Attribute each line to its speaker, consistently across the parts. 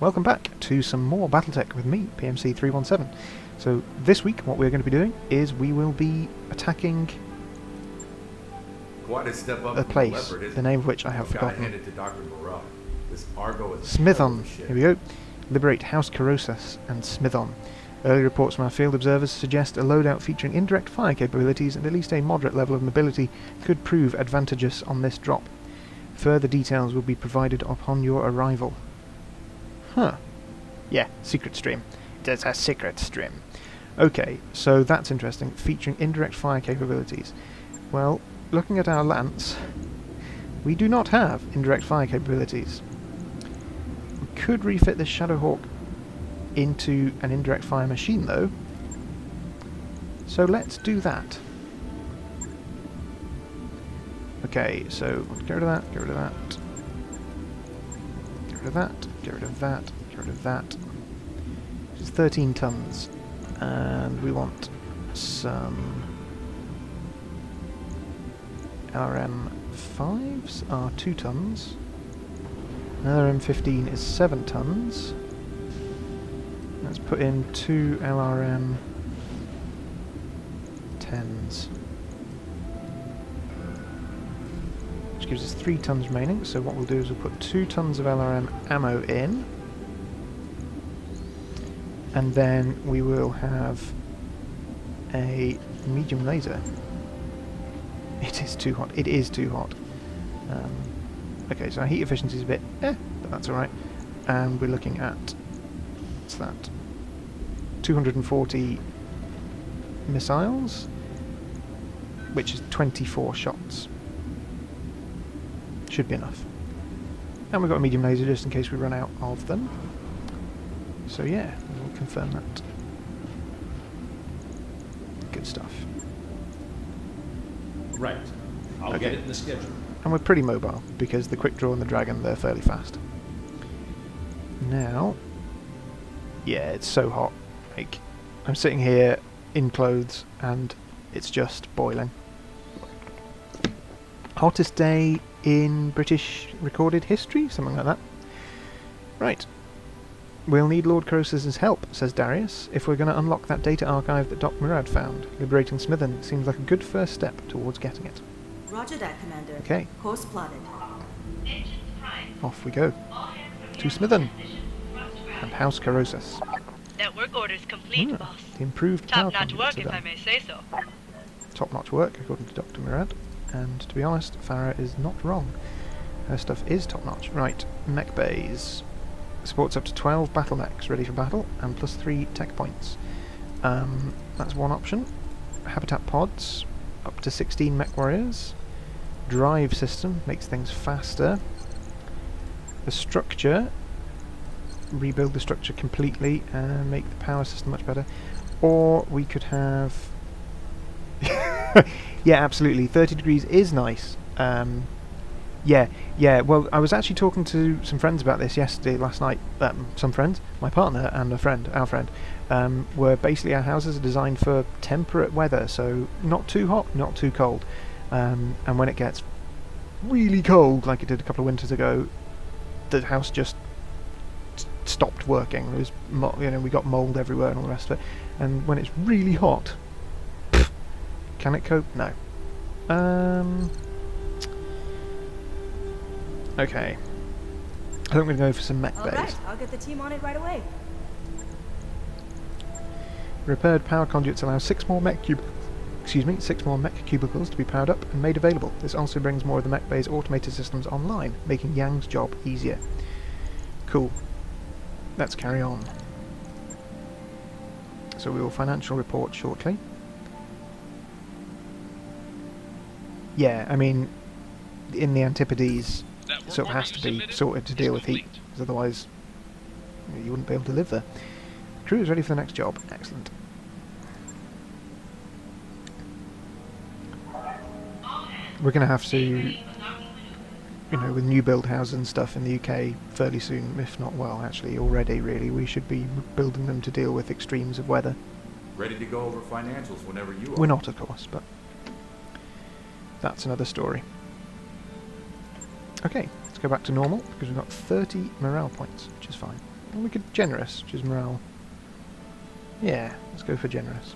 Speaker 1: welcome back to some more Battletech with me, PMC317. So this week what we're going to be doing is we will be attacking a place, the name of which I have forgotten. Smithon, here we go. Liberate House Karosas and Smithon. Early reports from our field observers suggest a loadout featuring indirect fire capabilities and at least a moderate level of mobility could prove advantageous on this drop. Further details will be provided upon your arrival. Huh. Yeah, secret stream. There's a secret stream. Okay, so that's interesting. Featuring indirect fire capabilities. Well, looking at our lance, we do not have indirect fire capabilities. We could refit this Shadowhawk into an indirect fire machine though. So let's do that. Okay, so get rid of that, get rid of that. Get rid of that, get rid of that, get rid of that. Which is 13 tons. And we want some LRM5s are 2 tons. LRM15 is 7 tons. Let's put in 2 LRM 10s. Which gives us 3 tons remaining, so what we'll do is we'll put 2 tons of LRM ammo in. And then we will have a medium laser. It is too hot. It is too hot. Okay, so our heat efficiency is a bit but that's alright. And we're looking at, what's that? 240 missiles, which is 24 shots. Should be enough. And we've got a medium laser just in case we run out of them. So yeah, we'll confirm that. Good stuff.
Speaker 2: Right. I'll get it in the schedule.
Speaker 1: And we're pretty mobile, because the Quick Draw and the Dragon, they're fairly fast. Now, yeah, it's so hot. Like, I'm sitting here in clothes, and it's just boiling. Hottest day in British recorded history? Something like that. Right. We'll need Lord Karosas' help, says Darius, if we're going to unlock that data archive that Dr. Murad found. Liberating Smithon seems like a good first step towards getting it.
Speaker 3: Roger that, Commander.
Speaker 1: Okay.
Speaker 3: Course plotted.
Speaker 1: Off we go. To Smithon and House Karosas.
Speaker 4: Network orders complete, boss.
Speaker 1: The improved power
Speaker 4: Top-notch work,
Speaker 1: conduits
Speaker 4: if
Speaker 1: are
Speaker 4: I
Speaker 1: done.
Speaker 4: may say so.
Speaker 1: Top-notch work, according to Dr. Murad. And to be honest, Farah is not wrong. Her stuff is top-notch. Right, mech bays. Supports up to 12 battle mechs ready for battle, and plus 3 tech points. That's one option. Habitat pods, up to 16 mech warriors. Drive system, makes things faster. The structure, rebuild the structure completely and make the power system much better. Or we could have... yeah, absolutely, 30 degrees is nice. Yeah, well, I was actually talking to some friends about this last night. Some friends, my partner and our friend, where basically our houses are designed for temperate weather, so not too hot, not too cold. And when it gets really cold, like it did a couple of winters ago, the house just stopped working. It was, we got mould everywhere and all the rest of it. And when it's really hot, can it cope? No. Okay. I think we're going to go for some mech bays.
Speaker 3: Alright, I'll get the team on it right away.
Speaker 1: Repaired power conduits allow 6 more mech cubicles to be powered up and made available. This also brings more of the mech bay's automated systems online, making Yang's job easier. Cool. Let's carry on. So we will financial report shortly. Yeah, I mean, in the Antipodes, it sort of has to be sorted to deal with heat, because otherwise you wouldn't be able to live there. Crew is ready for the next job. Excellent. We're going to have to, with new build houses and stuff in the UK fairly soon, if not, well, actually already, really, we should be building them to deal with extremes of weather.
Speaker 5: Ready to go over financials whenever you are.
Speaker 1: We're not, of course, but that's another story. Okay, let's go back to normal, because we've got 30 morale points, which is fine. Or we could generous, which is morale. Yeah, let's go for generous.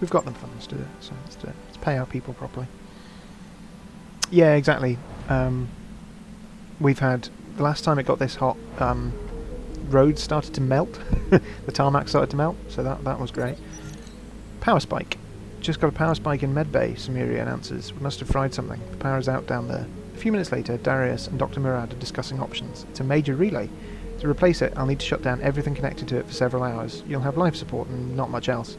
Speaker 1: We've got the funds to do it, so let's do it. Let's pay our people properly. Yeah, exactly. We've had... The last time it got this hot, roads started to melt. The tarmac started to melt, so that was great. Power spike. Just got a power spike in medbay, Samiri announces. We must have fried something. The power is out down there. A few minutes later, Darius and Dr. Murad are discussing options. It's a major relay. To replace it, I'll need to shut down everything connected to it for several hours. You'll have life support and not much else.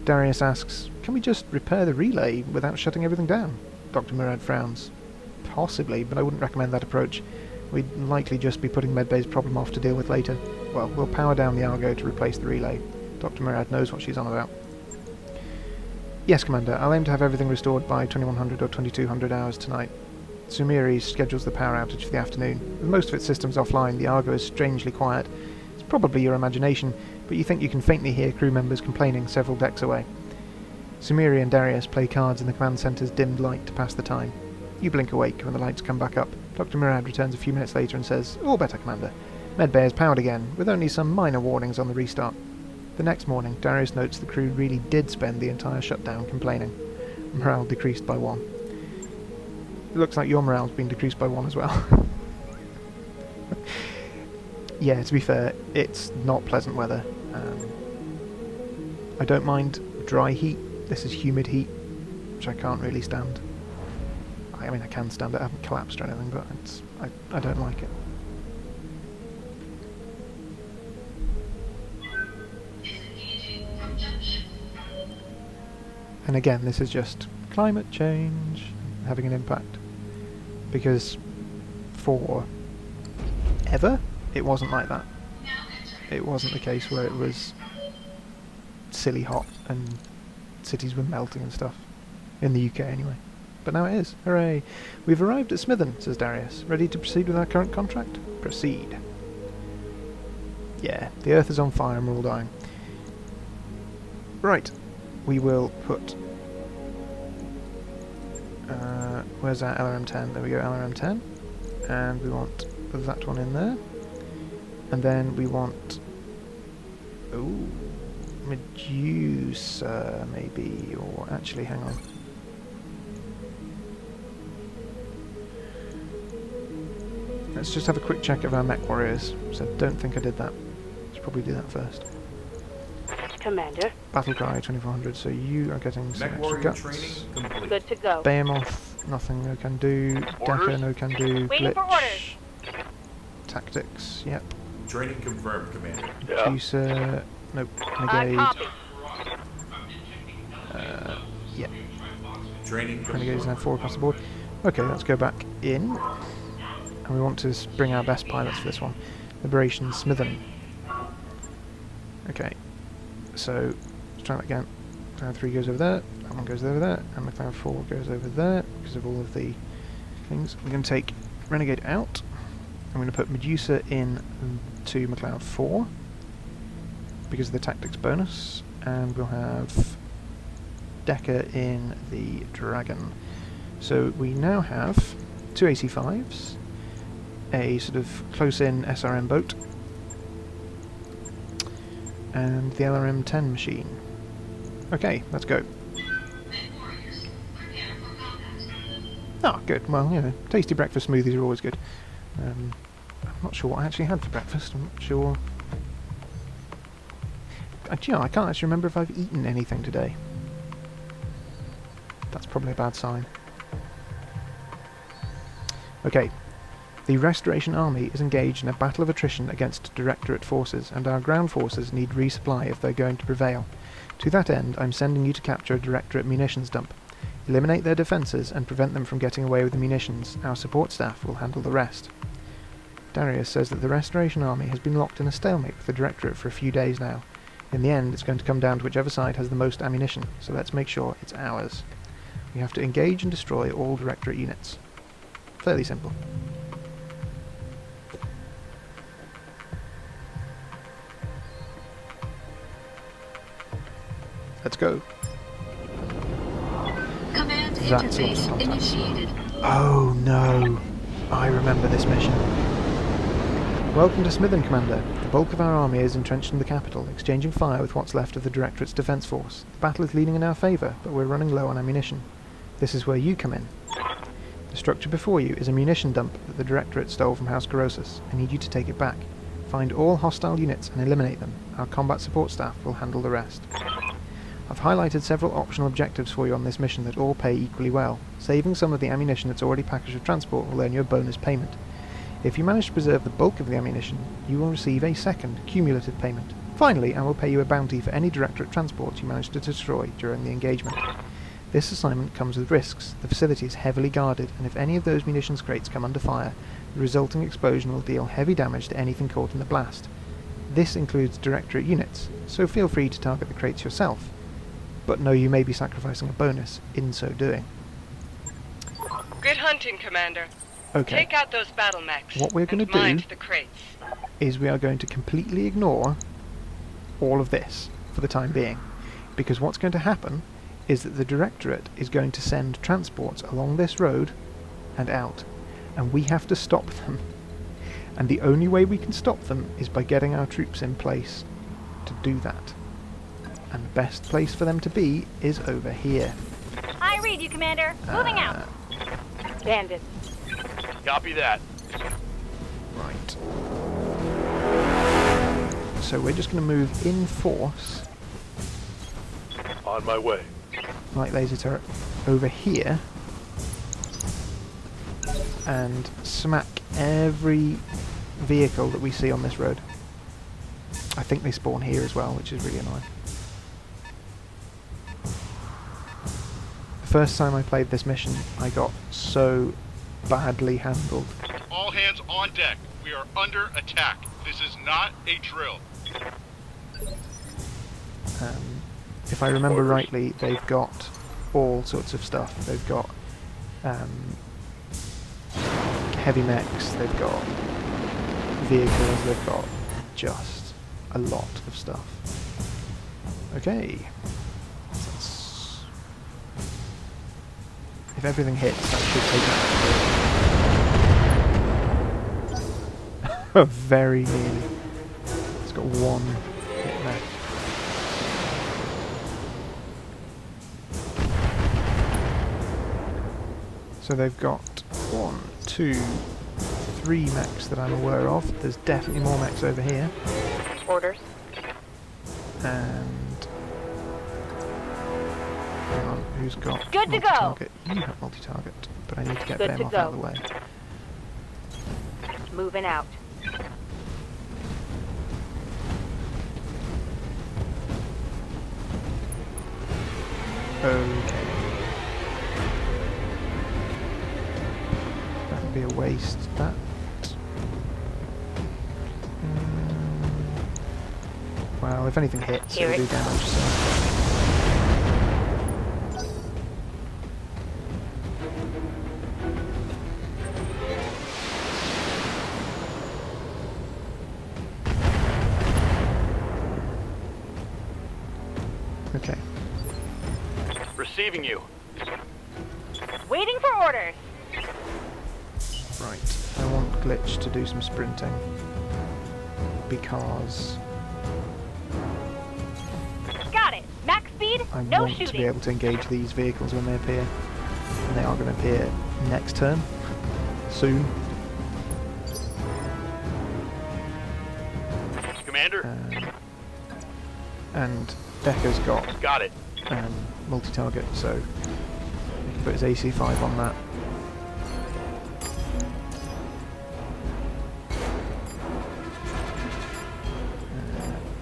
Speaker 1: Darius asks, can we just repair the relay without shutting everything down? Dr. Murad frowns. Possibly, but I wouldn't recommend that approach. We'd likely just be putting Medbay's problem off to deal with later. Well, we'll power down the Argo to replace the relay. Dr. Murad knows what she's on about. Yes, Commander, I'll aim to have everything restored by 2100 or 2200 hours tonight. Sumiri schedules the power outage for the afternoon. With most of its systems offline, the Argo is strangely quiet. It's probably your imagination, but you think you can faintly hear crew members complaining several decks away. Sumiri and Darius play cards in the command centre's dimmed light to pass the time. You blink awake when the lights come back up. Dr. Murad returns a few minutes later and says, all better, Commander. Medbay is powered again, with only some minor warnings on the restart. The next morning, Darius notes the crew really did spend the entire shutdown complaining. Morale decreased by 1. It looks like your morale's been decreased by 1 as well. Yeah, to be fair, it's not pleasant weather. I don't mind dry heat. This is humid heat, which I can't really stand. I mean, I can stand it. I haven't collapsed or anything, but I don't like it. And again, this is just climate change having an impact. Because for ever, it wasn't like that. It wasn't the case where it was silly hot and cities were melting and stuff. In the UK anyway. But now it is. Hooray! We've arrived at Smithon, says Darius. Ready to proceed with our current contract? Proceed. Yeah, the Earth is on fire and we're all dying. Right. We will put... where's our LRM-10? There we go, LRM-10. And we want that one in there. And then we want... Ooh, Medusa, maybe. Or actually, hang on. Let's just have a quick check of our mech warriors. So don't think I did that. Should probably do that first.
Speaker 4: Commander.
Speaker 1: Battlecry 2400. So you are getting some
Speaker 5: Mech
Speaker 1: extra
Speaker 5: warrior
Speaker 1: guts.
Speaker 5: training complete.
Speaker 4: Good to go.
Speaker 1: Behemoth, nothing, no can do. Decker, no can do.
Speaker 4: Waiting for
Speaker 1: Glitch. Tactics, yep.
Speaker 5: Training confirmed, Commander.
Speaker 1: Medusa, nope.
Speaker 4: I
Speaker 1: Negade.
Speaker 4: copy.
Speaker 1: Yep.
Speaker 5: Training
Speaker 1: Renegade's
Speaker 5: confirmed.
Speaker 1: now 4 across the board. Okay, let's go back in. And we want to bring our best pilots for this one. Liberation Smithon. Okay, so let's try that again. MacLeod 3 goes over there, that one goes over there, and MacLeod 4 goes over there because of all of the things. I'm going to take Renegade out. I'm going to put Medusa in to MacLeod 4 because of the tactics bonus, and we'll have Decker in the Dragon. So we now have 2 AC5s, a sort of close-in SRM boat, and the LRM-10 machine. Okay, let's go. Oh, good. Well, you know, tasty breakfast smoothies are always good. I'm not sure what I actually had for breakfast. I'm not sure. You know, I can't actually remember if I've eaten anything today. That's probably a bad sign. Okay. The Restoration Army is engaged in a battle of attrition against Directorate forces, and our ground forces need resupply if they're going to prevail. To that end, I'm sending you to capture a Directorate munitions dump. Eliminate their defences and prevent them from getting away with the munitions. Our support staff will handle the rest. Darius says that the Restoration Army has been locked in a stalemate with the Directorate for a few days now. In the end, it's going to come down to whichever side has the most ammunition, so let's make sure it's ours. We have to engage and destroy all Directorate units. Fairly simple. Let's go.
Speaker 6: Command
Speaker 1: That's
Speaker 6: interface
Speaker 1: awesome.
Speaker 6: initiated.
Speaker 1: Oh no! I remember this mission. Welcome to Smithon, Commander. The bulk of our army is entrenched in the capital, exchanging fire with what's left of the Directorate's defence force. The battle is leaning in our favour, but we're running low on ammunition. This is where you come in. The structure before you is a munition dump that the Directorate stole from House Karosas. I need you to take it back. Find all hostile units and eliminate them. Our combat support staff will handle the rest. I've highlighted several optional objectives for you on this mission that all pay equally well. Saving some of the ammunition that's already packaged for transport will earn you a bonus payment. If you manage to preserve the bulk of the ammunition, you will receive a second, cumulative payment. Finally, I will pay you a bounty for any Directorate transports you manage to destroy during the engagement. This assignment comes with risks. The facility is heavily guarded, and if any of those munitions crates come under fire, the resulting explosion will deal heavy damage to anything caught in the blast. This includes Directorate units, so feel free to target the crates yourself, but know you may be sacrificing a bonus in so doing.
Speaker 6: Good hunting, Commander.
Speaker 1: Okay.
Speaker 6: Take out those battle mechs.
Speaker 1: What we're going
Speaker 6: and
Speaker 1: to
Speaker 6: mind
Speaker 1: do
Speaker 6: the crates.
Speaker 1: is we are going to completely ignore all of this for the time being, because what's going to happen is that the Directorate is going to send transports along this road and out, and we have to stop them. And the only way we can stop them is by getting our troops in place to do that. And the best place for them to be is over here.
Speaker 7: I read you, Commander. Moving out.
Speaker 4: Bandit.
Speaker 8: Copy that.
Speaker 1: Right. So we're just going to move in force,
Speaker 8: On my way.
Speaker 1: light laser turret, over here, and smack every vehicle that we see on this road. I think they spawn here as well, which is really annoying. The first time I played this mission, I got so badly handled.
Speaker 9: All hands on deck. We are under attack. This is not a drill.
Speaker 1: If I remember rightly, they've got all sorts of stuff. They've got heavy mechs, they've got vehicles, they've got just a lot of stuff. Okay. If everything hits, that should take out. Very nearly. It's got one hit mech. So they've got 1, 2, 3 mechs that I'm aware of. There's definitely more mechs over here.
Speaker 4: Orders.
Speaker 1: And hang on, who's got
Speaker 7: Good to go.
Speaker 1: multi-target? You have multi-target, but I need to get
Speaker 4: Good
Speaker 1: them
Speaker 4: to
Speaker 1: off
Speaker 4: go.
Speaker 1: out of the way.
Speaker 4: Moving out.
Speaker 1: Okay. That would be a waste. That. Well, if anything hits,
Speaker 4: Hear
Speaker 1: it'll
Speaker 4: it.
Speaker 1: do damage. So. Okay.
Speaker 8: Receiving you.
Speaker 7: Waiting for orders.
Speaker 1: Right. I want Glitch to do some sprinting because
Speaker 7: Got it. Max speed,
Speaker 1: I
Speaker 7: no
Speaker 1: want to be
Speaker 7: shooting.
Speaker 1: able to engage these vehicles when they appear. And they are going to appear next turn. Soon.
Speaker 8: Commander.
Speaker 1: And Decker's got
Speaker 8: Got it.
Speaker 1: multi-target, so he can put his AC5 on that.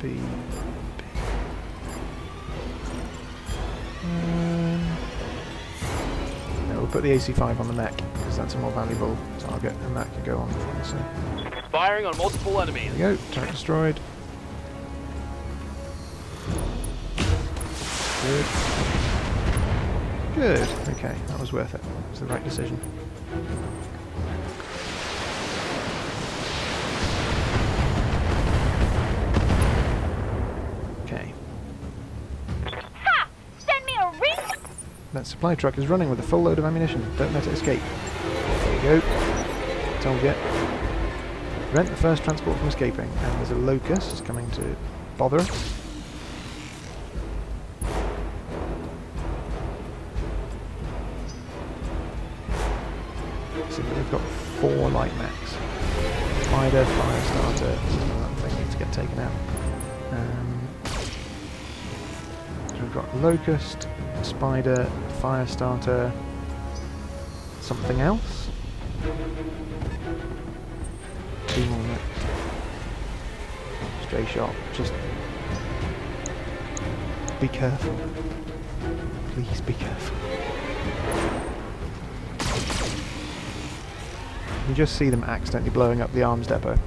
Speaker 1: B. No, we'll put the AC5 on the mech because that's a more valuable target, and that can go on the front. So
Speaker 8: Firing on multiple enemies.
Speaker 1: there we go. Turret destroyed. Good. Good. Okay, that was worth it. It was the right decision. Okay.
Speaker 7: Ha! Send me a ring.
Speaker 1: That supply truck is running with a full load of ammunition. Don't let it escape. There you go. told yet. Prevent the first transport from escaping. And there's a locust coming to bother us. So we've got 4 light mechs. Spider, Firestarter, that thing needs to get taken out. So we've got Locust, Spider, Firestarter, something else. 2 more mechs. Stray shot, just be careful. Please be careful. You just see them accidentally blowing up the arms depot.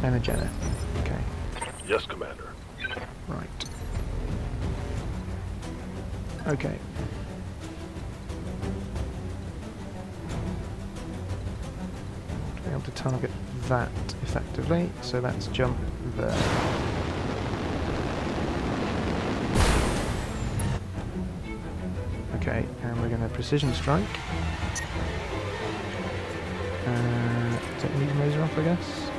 Speaker 1: And a Jenna. Okay.
Speaker 8: Yes, Commander.
Speaker 1: Right. Okay. To be able to target that effectively, so let's jump there. Okay, and we're going to precision strike. Take these laser off, I guess.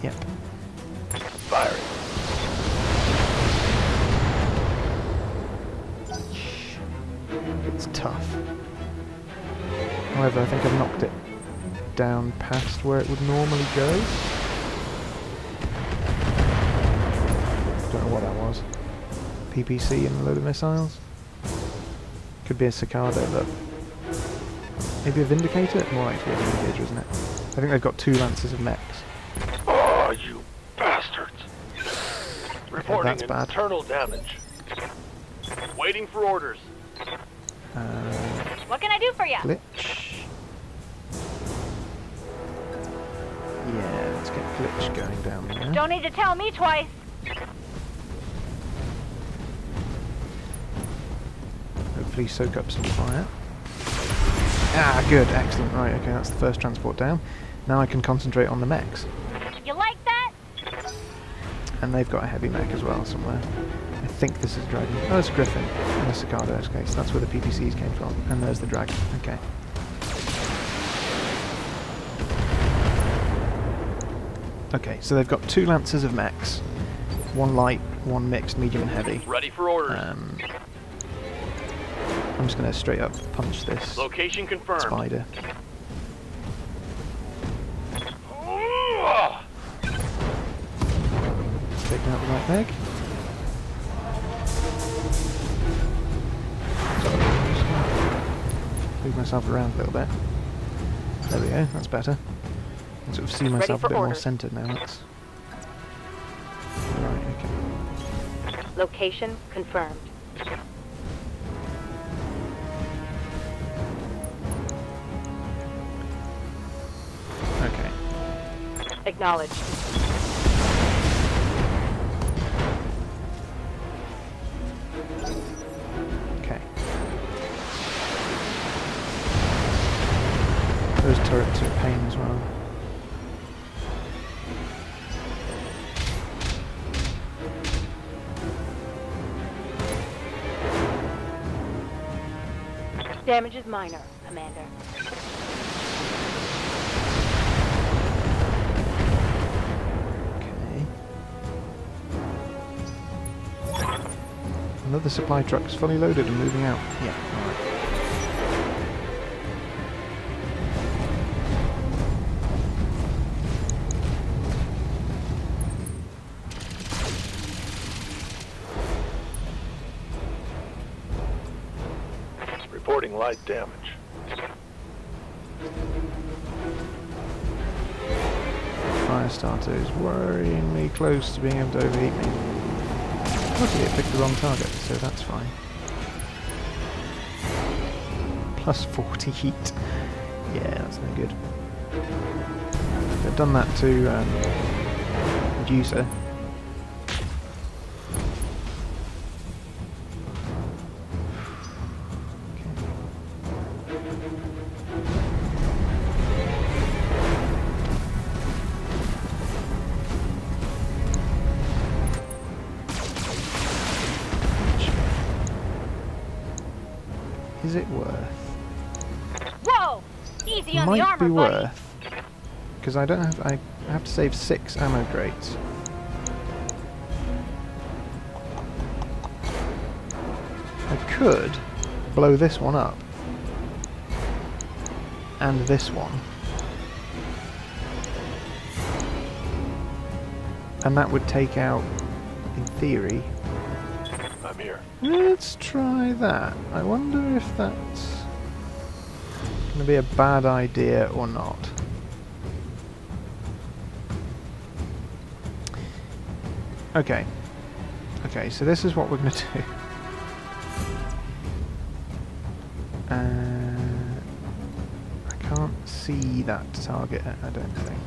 Speaker 1: Yep.
Speaker 8: Firing.
Speaker 1: It's tough. However, I think I've knocked it down past where it would normally go. Don't know what that was. PPC and a load of missiles. Could be a Cicada, but maybe a Vindicator? More like to be a Vindicator, isn't it? I think they've got 2 lances of mechs.
Speaker 8: Oh, you bastards! Reporting
Speaker 1: that's bad.
Speaker 8: internal damage. Waiting for orders.
Speaker 7: What can I do for you?
Speaker 1: Glitch. Yeah, let's get glitch going down there.
Speaker 7: Don't need to tell me twice.
Speaker 1: Hopefully soak up some fire. Ah, good, excellent. Right, okay, that's the first transport down. Now I can concentrate on the mechs.
Speaker 7: You like that?
Speaker 1: And they've got a heavy mech as well somewhere. I think this is Dragon. Oh, it's a Griffin and a Cicada. Okay, so that's where the PPCs came from. And there's the Dragon. Okay. Okay, so they've got 2 lances of mechs. 1 light, 1 mixed, medium and heavy.
Speaker 8: Ready for orders.
Speaker 1: I'm just going to straight up punch this
Speaker 8: Location confirmed.
Speaker 1: spider.
Speaker 8: Oh!
Speaker 1: Taking out the right leg. Move myself around a little bit. There we go, that's better. I can sort of see myself a bit more centered now. That's right, okay.
Speaker 4: Location confirmed.
Speaker 1: Okay.
Speaker 4: Acknowledged.
Speaker 1: Okay. Those turrets are a pain as well.
Speaker 4: Damage is minor, Commander.
Speaker 1: Okay. Another supply truck's fully loaded and moving out. Yeah, alright.
Speaker 8: Reporting light damage.
Speaker 1: Firestarter is worryingly close to being able to overheat me. Luckily it picked the wrong target, so that's fine. Plus 40 heat. Yeah, that's no good. I've done that to Medusa. is it worth?
Speaker 7: Whoa! Easy on the
Speaker 1: Might
Speaker 7: armor,
Speaker 1: be
Speaker 7: buddy.
Speaker 1: worth, because I don't have. I have to save 6 ammo crates. I could blow this one up, and this one, and that would take out, in theory.
Speaker 8: I'm here.
Speaker 1: Let's try that. I wonder if that's going to be a bad idea or not. Okay. Okay, so this is what we're going to do. I can't see that target, I don't think.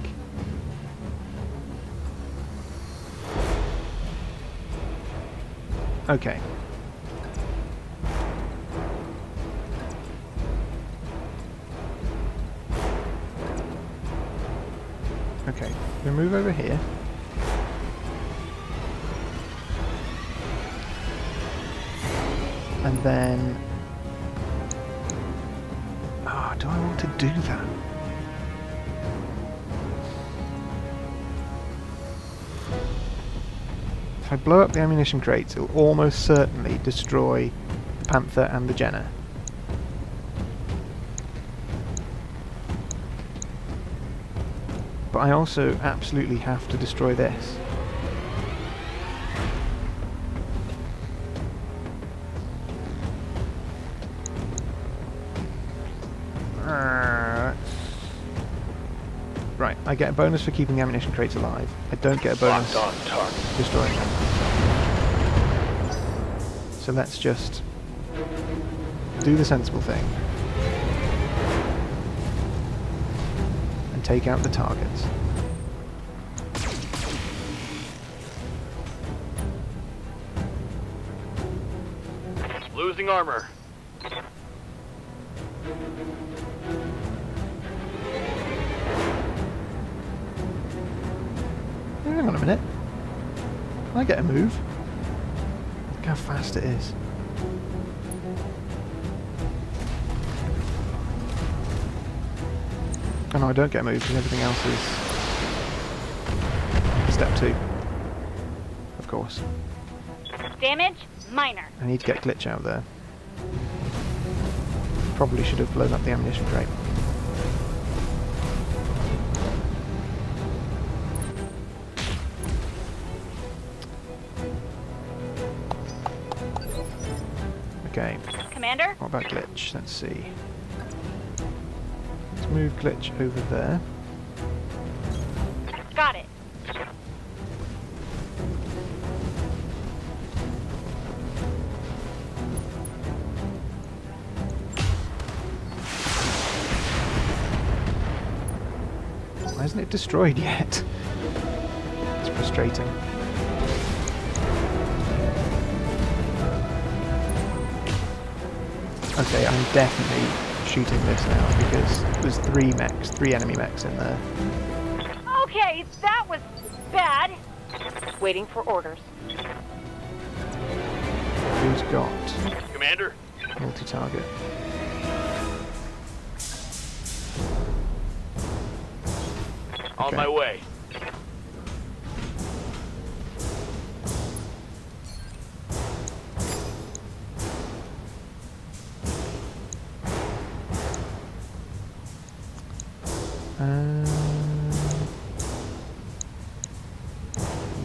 Speaker 1: Okay. Okay, we move over here. And then... Oh, do I want to do that? If I blow up the ammunition crates, it'll almost certainly destroy the Panther and the Jenner. But I also absolutely have to destroy this. Right, I get a bonus for keeping the ammunition crates alive. I don't get a bonus
Speaker 8: Locked on target.
Speaker 1: destroying them. So let's just do the sensible thing and take out the targets.
Speaker 8: Losing armor.
Speaker 1: Hang on a minute. Can I get a move? Look how fast it is. Oh no, I don't get a move because everything else is step 2. Of course.
Speaker 7: Damage minor.
Speaker 1: I need to get glitch out there. Probably should have blown up the ammunition crate. Okay,
Speaker 7: Commander?
Speaker 1: what about glitch? Let's see. Let's move glitch over there.
Speaker 7: Got it.
Speaker 1: Why isn't it destroyed yet? It's frustrating. Okay, I'm definitely shooting this now because there's 3 enemy mechs in there.
Speaker 7: Okay, that was bad.
Speaker 4: Waiting for orders.
Speaker 1: Who's got
Speaker 8: Commander.
Speaker 1: multi-target?
Speaker 8: On
Speaker 1: Okay.
Speaker 8: my way.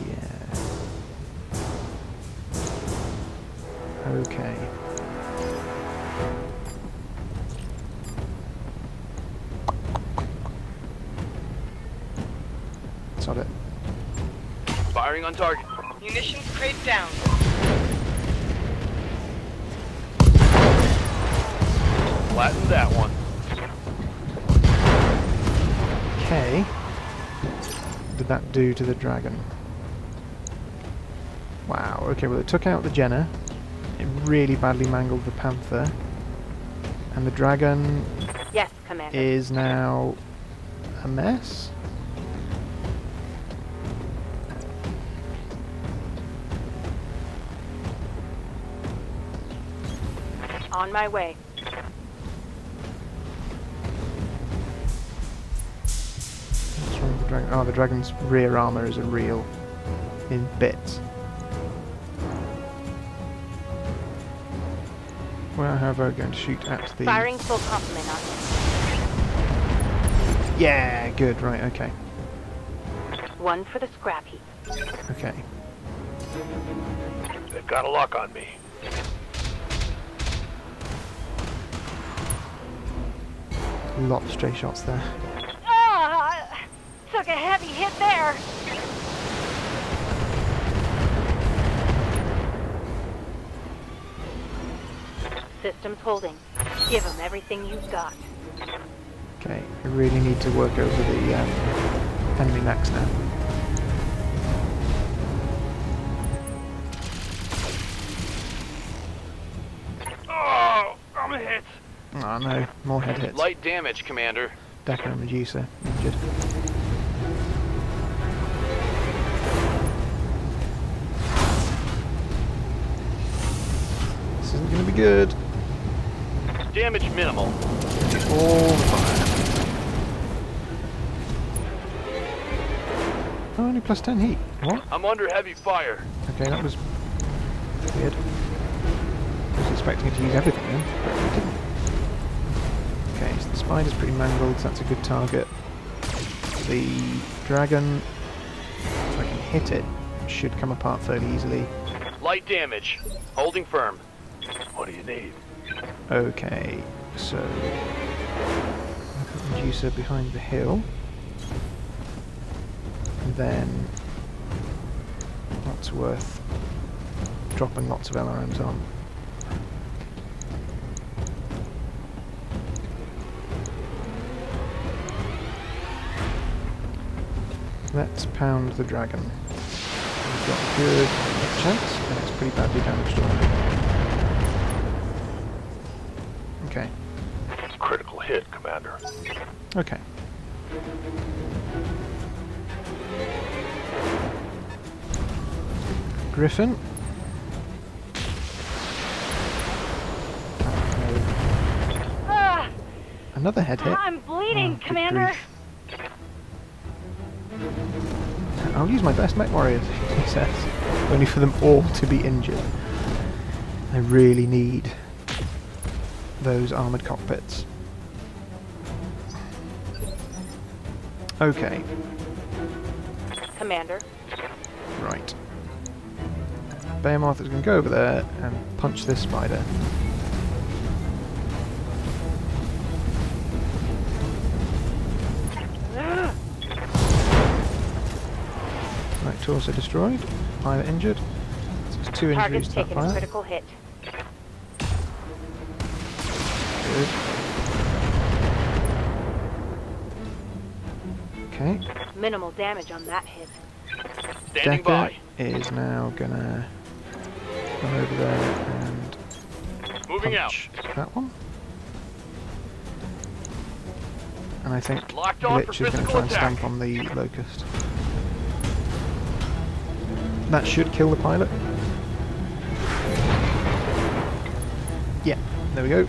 Speaker 1: Yeah. Okay. Sod it.
Speaker 8: Firing on target.
Speaker 6: Munitions crate down.
Speaker 8: Flatten that one.
Speaker 1: Okay. What did that do to the dragon? Wow, okay, well it took out the Jenner. It really badly mangled the Panther. And the dragon
Speaker 4: Yes, Commander.
Speaker 1: is now a mess?
Speaker 4: On my way.
Speaker 1: the dragon's rear armour is a real in bits. Well, however, we're going to shoot at the...
Speaker 4: Firing full complement on him.
Speaker 1: Yeah, good, right, okay.
Speaker 4: One for the scrap heap.
Speaker 1: Okay.
Speaker 8: They've got a lock on me.
Speaker 1: A lot of stray shots there.
Speaker 7: Ah, took a heavy hit there.
Speaker 4: Systems holding. Give them everything you've got.
Speaker 1: Okay, I really need to work over the enemy mechs now.
Speaker 8: Oh, I'm hit.
Speaker 1: Oh no, more head hits.
Speaker 8: Light damage, Commander.
Speaker 1: Decker and Medusa injured. This isn't going to be good.
Speaker 8: Damage minimal.
Speaker 1: All fire. Oh, only plus 10 heat. What?
Speaker 8: I'm under heavy fire.
Speaker 1: Okay, that was weird. I was expecting it to use everything then, but it didn't. Okay, so the spider's pretty mangled, so that's a good target. The dragon, if I can hit it, should come apart fairly easily.
Speaker 8: Light damage. Holding firm. What do you need?
Speaker 1: Okay, so I put Medusa behind the hill. And then that's worth dropping lots of LRMs on. Let's pound the dragon. We've got a good chance, and it's pretty badly damaged already. Okay.
Speaker 8: Critical hit, Commander.
Speaker 1: Okay. Griffin.
Speaker 7: Ah,
Speaker 1: Another head hit.
Speaker 7: I'm bleeding,
Speaker 1: Oh, good
Speaker 7: Commander.
Speaker 1: grief. I'll use my best mech warriors, he says. Only for them all to be injured. I really need those armoured cockpits. Okay.
Speaker 4: Commander.
Speaker 1: Right. Behemoth is going to go over there and punch this spider. Right, torso destroyed. Pilot injured. So it's 2 injuries
Speaker 4: Target's
Speaker 1: to that
Speaker 4: taken a
Speaker 1: pilot.
Speaker 4: critical hit.
Speaker 1: Good. Okay.
Speaker 4: Minimal damage on that hit.
Speaker 8: Standing
Speaker 1: Decker
Speaker 8: by.
Speaker 1: is now gonna run over there and
Speaker 8: Moving out.
Speaker 1: punch that one. And I think
Speaker 8: Locked on for
Speaker 1: Glitch is going to
Speaker 8: physical
Speaker 1: try and
Speaker 8: attack.
Speaker 1: stamp on the Locust. That should kill the pilot. Yeah, there we go.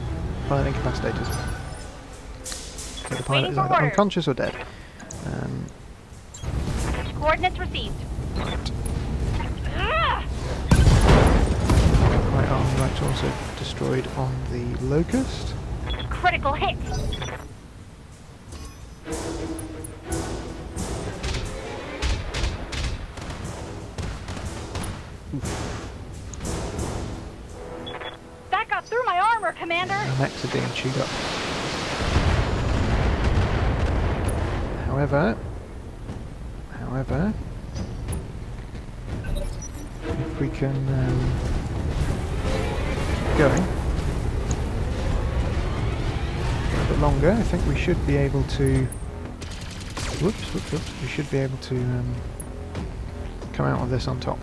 Speaker 1: Pilot incapacitated. So the pilot
Speaker 7: Waiting
Speaker 1: is
Speaker 7: for
Speaker 1: either
Speaker 7: orders.
Speaker 1: unconscious or dead.
Speaker 7: Coordinates received.
Speaker 1: Right.
Speaker 7: Ah!
Speaker 1: Right arm, right torso destroyed on the Locust.
Speaker 7: Critical hit. That got through my armor, Commander.
Speaker 1: Our mechs are being chewed up. However, if we can keep going a bit longer, I think we should be able to. Whoops! We should be able to come out of this on top.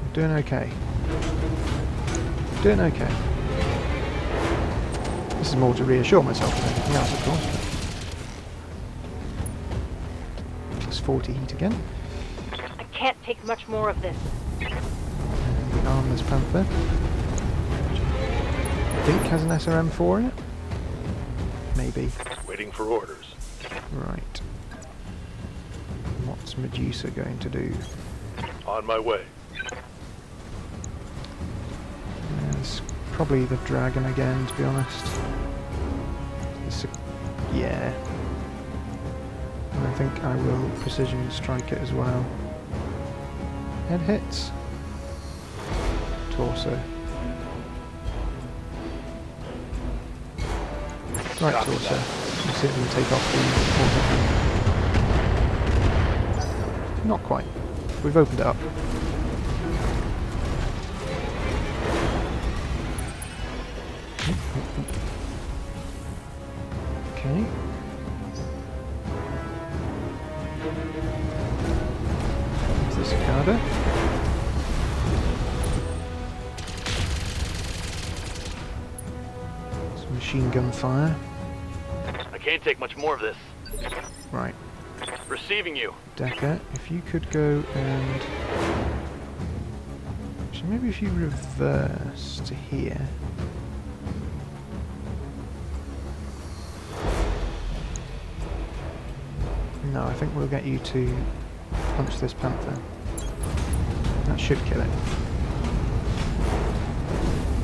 Speaker 1: We're doing okay. Doing okay. This is more to reassure myself than anything else, of course. Plus 40 heat again.
Speaker 4: I can't take much more of this.
Speaker 1: And the armless panther, which I think has an SRM4 in it. Maybe.
Speaker 8: Waiting for orders.
Speaker 1: Right. What's Medusa going to do?
Speaker 8: On my way.
Speaker 1: It's probably the dragon again, to be honest. Yeah. And I think I will precision strike it as well. Head hits. Torso. Right
Speaker 8: Copy
Speaker 1: torso.
Speaker 8: that.
Speaker 1: You see if you can take off the... Not quite. We've opened it up. Okay. There's the cicada. Some machine gun fire.
Speaker 8: I can't take much more of this.
Speaker 1: Right.
Speaker 8: Receiving you.
Speaker 1: Decker, if you could go and... Actually, maybe if you reverse to here. No, I think we'll get you to punch this panther. That should kill it.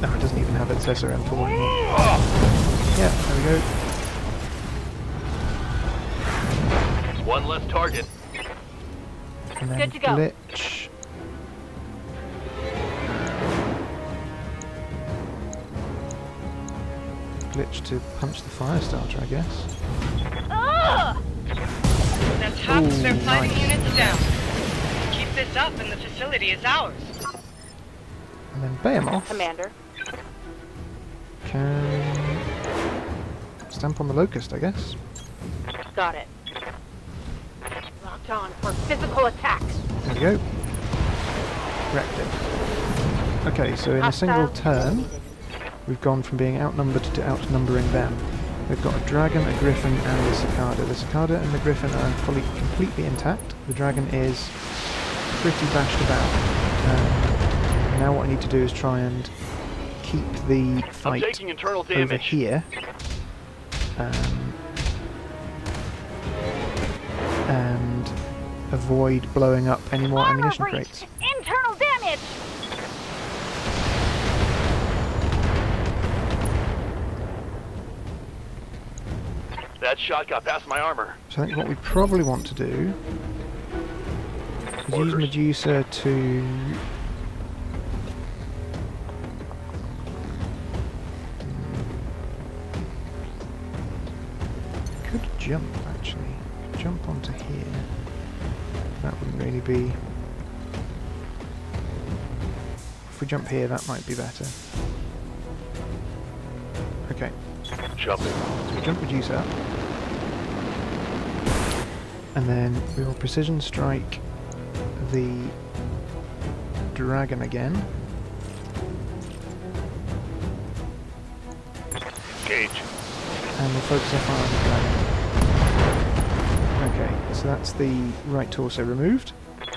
Speaker 1: No, it doesn't even have its SRM4 anymore. Yeah, there we go.
Speaker 8: One less target.
Speaker 1: And then
Speaker 4: Good to go.
Speaker 1: glitch. Glitch to punch the fire starter, I guess.
Speaker 7: Ugh!
Speaker 6: That's half of their
Speaker 1: Ooh,
Speaker 6: fighting
Speaker 1: nice.
Speaker 6: units down. Keep this up and the facility is ours.
Speaker 1: And then Behemoth
Speaker 4: Commander.
Speaker 1: can stamp on the locust, I guess.
Speaker 4: Got it. Locked on for physical attack.
Speaker 1: There we go. Wrecked it. Okay, so in a single turn, we've gone from being outnumbered to outnumbering them. They've got a dragon, a griffin, and a cicada. The cicada and the griffin are completely intact. The dragon is pretty bashed about. Now what I need to do is try and keep the
Speaker 8: I'm
Speaker 1: fight
Speaker 8: taking internal
Speaker 1: over
Speaker 8: damage.
Speaker 1: here. And avoid blowing up any more
Speaker 7: Armor
Speaker 1: ammunition
Speaker 7: breach!
Speaker 1: crates.
Speaker 7: Internal damage!
Speaker 8: That shot got past my armor.
Speaker 1: So I think what we probably want to do is use
Speaker 8: Orders.
Speaker 1: Medusa to... Could jump, actually. Jump onto here. That wouldn't really be... If we jump here, that might be better. Okay,
Speaker 8: Jumping.
Speaker 1: so we jump Medusa up. And then we will precision strike the dragon again.
Speaker 8: Engage.
Speaker 1: And we'll focus our fire on the dragon. Okay, so that's the right torso removed.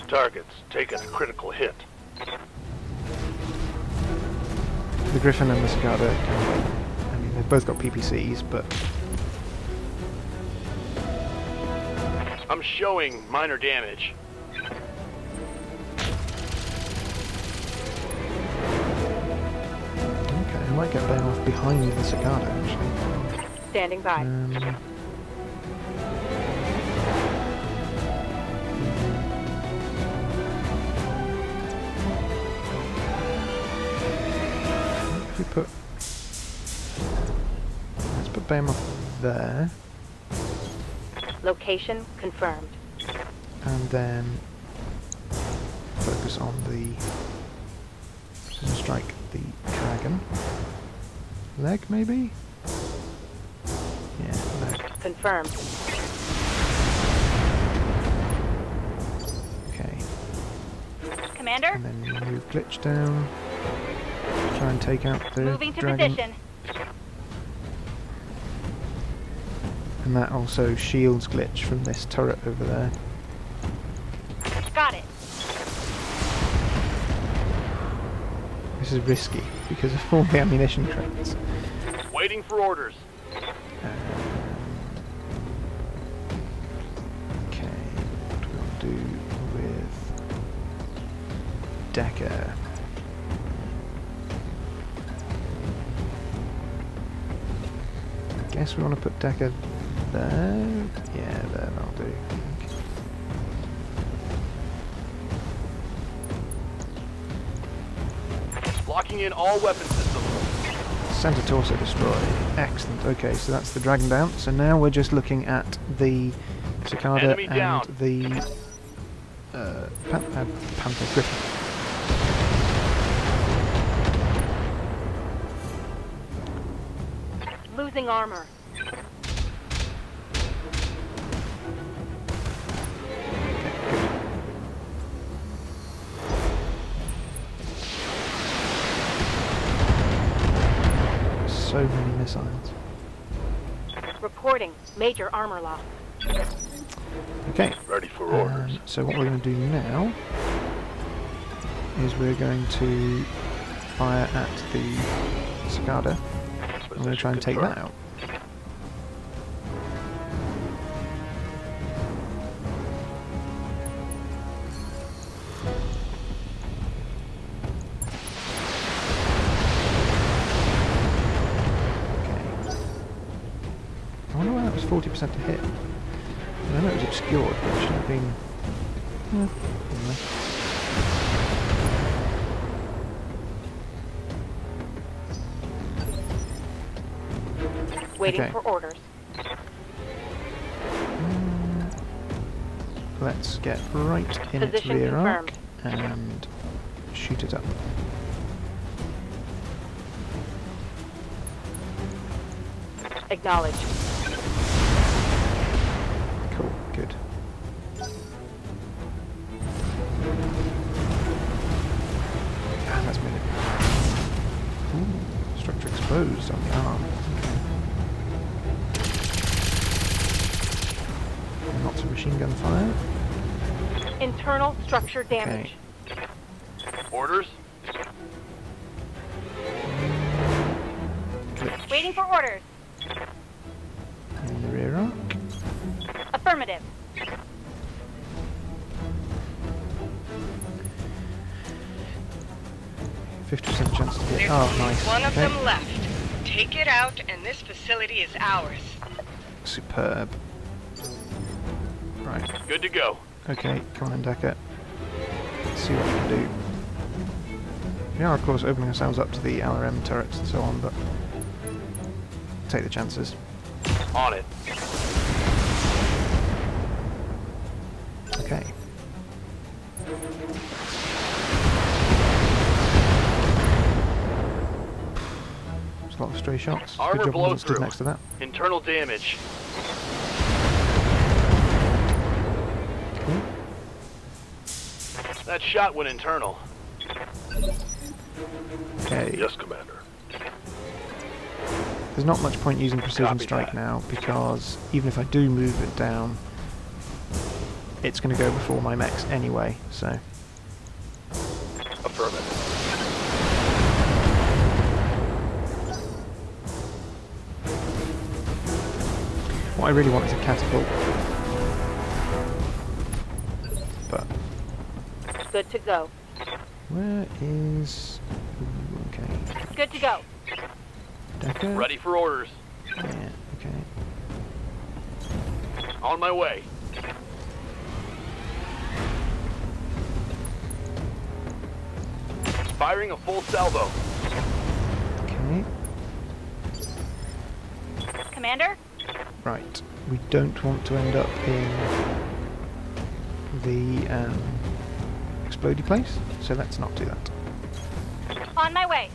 Speaker 8: Target's taken a critical hit.
Speaker 1: The griffin and the cicada can wait. I mean, they've both got PPCs, but
Speaker 8: I'm showing minor damage.
Speaker 1: okay, I might get Behemoth behind the cicada, actually.
Speaker 4: Standing by.
Speaker 1: If we put... Let's put Behemoth there,
Speaker 4: Location confirmed.
Speaker 1: and then focus on the... Precision strike the dragon. Leg, maybe? Yeah, leg.
Speaker 4: Confirmed.
Speaker 1: Okay.
Speaker 7: Commander,
Speaker 1: And then move glitch down. Try and take out the
Speaker 7: moving to
Speaker 1: dragon.
Speaker 7: position.
Speaker 1: And that also shields glitch from this turret over there.
Speaker 7: Got it.
Speaker 1: This is risky because of all the ammunition crates.
Speaker 8: Waiting for orders.
Speaker 1: Decker. Guess we want to put Decker there. Yeah, there, that'll do.
Speaker 8: Locking in all weapon systems.
Speaker 1: Center torso destroyed. Excellent. Okay, so that's the Dragon down. So now we're just looking at the Cicada
Speaker 8: Enemy
Speaker 1: and
Speaker 8: down.
Speaker 1: the Panther Griffin.
Speaker 4: Losing armor.
Speaker 1: So many missiles.
Speaker 4: Reporting major armor loss.
Speaker 1: Okay.
Speaker 8: Ready for orders.
Speaker 1: So what we're going to do now is we're going to fire at the Cicada. I'm going to try and take that out. I wonder why that was 40% to hit. I know it was obscured, but it should have been... anyway.
Speaker 4: Waiting
Speaker 1: Okay.
Speaker 4: for orders.
Speaker 1: Let's get right in its
Speaker 4: Position
Speaker 1: rear arc
Speaker 4: confirmed.
Speaker 1: and shoot it up.
Speaker 4: Acknowledged.
Speaker 1: Cool, good. Ah, that's made it. Ooh, structure exposed on the arm. Okay. Lots of machine gun fire.
Speaker 4: Internal structure damage.
Speaker 8: Orders.
Speaker 1: Glitch
Speaker 7: Waiting for orders.
Speaker 1: in the rear arc.
Speaker 7: Affirmative.
Speaker 1: %50 chance to hit.
Speaker 6: There's
Speaker 1: Oh,
Speaker 6: only
Speaker 1: nice.
Speaker 6: one of
Speaker 1: Okay.
Speaker 6: them left. Take it out, and this facility is ours.
Speaker 1: Superb. Right.
Speaker 8: Good to go.
Speaker 1: Okay, come on, Decker. Let's see what we can do. We are, of course, opening ourselves up to the LRM turrets and so on, but take the chances.
Speaker 8: On it.
Speaker 1: Okay. There's a lot of stray shots.
Speaker 8: Armor
Speaker 1: Good job, I wasn't stood
Speaker 8: blow-through.
Speaker 1: next to that.
Speaker 8: Internal damage.
Speaker 1: Cool.
Speaker 8: That shot went internal.
Speaker 1: Okay.
Speaker 8: Yes, Commander.
Speaker 1: There's not much point using precision
Speaker 8: Copy
Speaker 1: strike
Speaker 8: that.
Speaker 1: now, because even if I do move it down, it's going to go before my mechs anyway, so...
Speaker 8: Affirmative.
Speaker 1: What I really want is a catapult. But
Speaker 4: Good to go.
Speaker 1: where is... Ooh, okay.
Speaker 7: Good to go.
Speaker 1: Decker?
Speaker 8: Ready for orders.
Speaker 1: Yeah, okay.
Speaker 8: On my way. Firing a full salvo.
Speaker 1: Okay.
Speaker 7: Commander?
Speaker 1: Right. We don't want to end up in the explodey place, so let's not do that.
Speaker 7: On my way.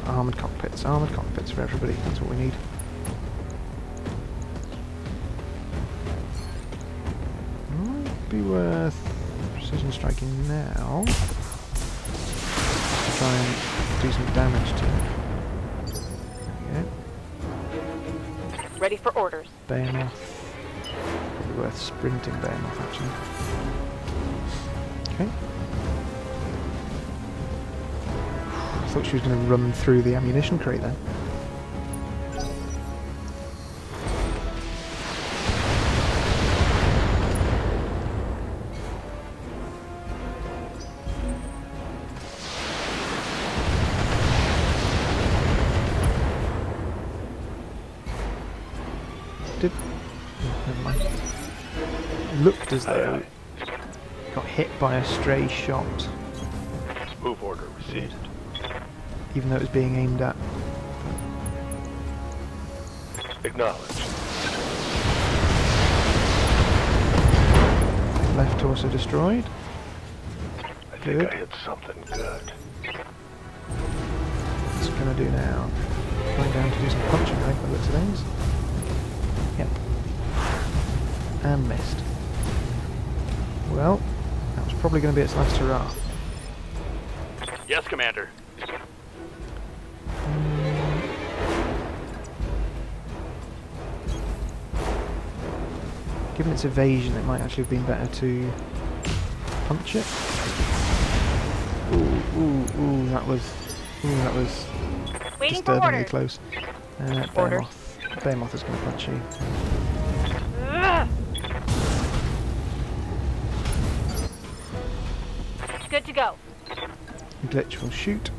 Speaker 1: Armoured cockpits for everybody, that's what we need. Might be worth precision striking now to try and do some damage to it. There we go.
Speaker 4: Ready for orders.
Speaker 1: Behemoth. Probably worth sprinting Behemoth actually. Okay. I thought she was going to run through the ammunition crate then. did... oh, never mind. It looked as though it got hit by a stray shot,
Speaker 8: Move order received.
Speaker 1: even though it was being aimed at.
Speaker 8: Acknowledged.
Speaker 1: Left torso destroyed.
Speaker 8: I think
Speaker 1: Good.
Speaker 8: I hit something good.
Speaker 1: What's it gonna do now? Going down to do some punching, I think, by the looks of things. Yep. And missed. Well, that was probably going to be its last hurrah.
Speaker 8: Yes, Commander.
Speaker 1: Given its evasion, it might actually have been better to punch it. Ooh, that was
Speaker 7: Waiting for
Speaker 1: disturbingly
Speaker 7: orders.
Speaker 1: close.
Speaker 7: Orders.
Speaker 1: Behemoth is going to punch you.
Speaker 7: Ugh. Good to go.
Speaker 1: Glitch will shoot.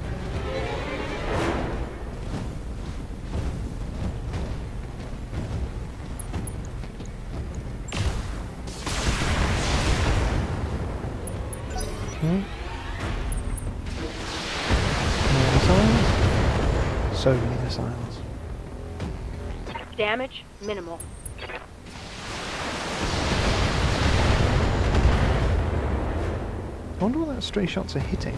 Speaker 1: Okay. More missiles. So many missiles.
Speaker 4: Damage minimal.
Speaker 1: I wonder what that stray shots are hitting.